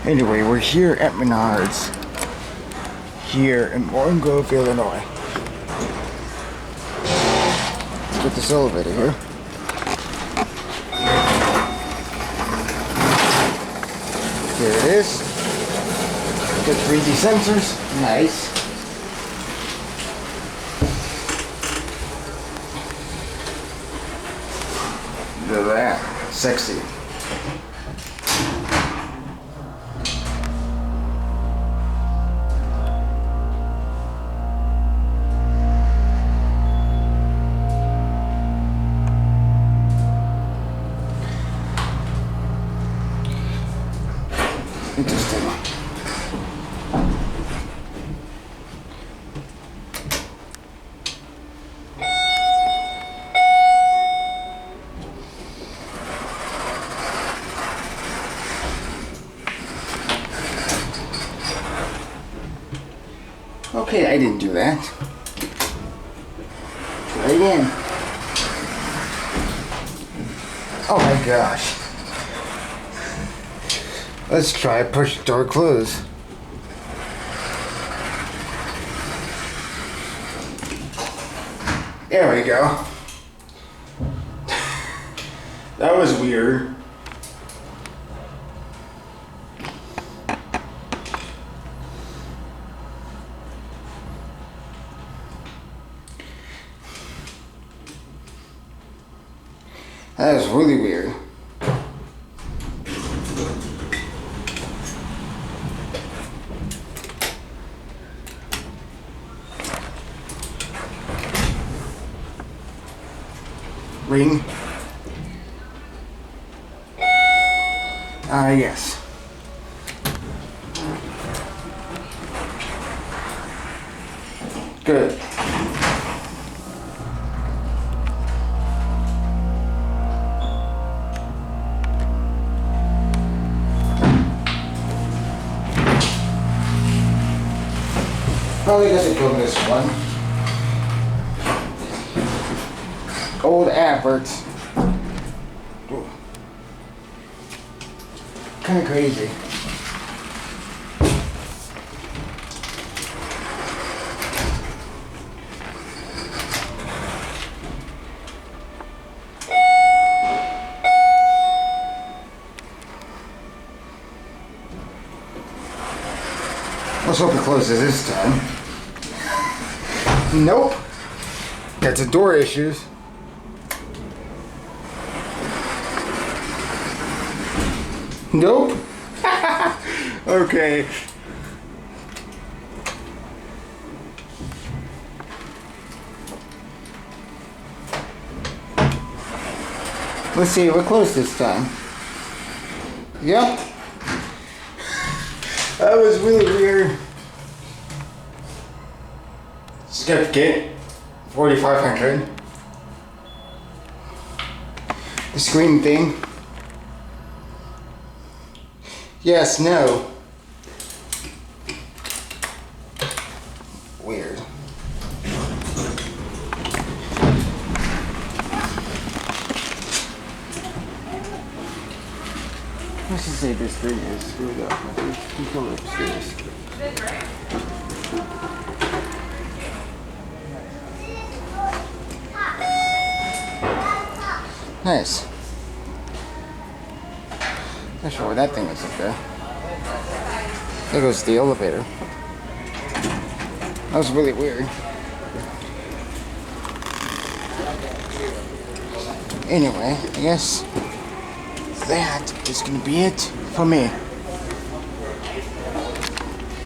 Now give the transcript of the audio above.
Anyway, we're here at Menards, here in Morton, Illinois. Let's get this elevator here. Here it is. Good 3D sensors. Nice. Look at that. Sexy. Interesting. Okay, I didn't do that. Try again. Oh my gosh. Let's try push door close. There we go. That was weird. That was really weird. Ring. Yes. Good. Probably doesn't go this one. Old adverts. Kind of crazy. Let's hope it closes this time. Nope. Got some door issues. Nope. Okay. Let's see, we're close this time. Yep. That was really weird. Certificate 4500. The screen thing. Yes, no. Weird. Let's just say this thing is screwed up. You go upstairs. Nice. Not sure where that thing is up there. There goes the elevator. That was really weird. Anyway, I guess that is gonna be it for me.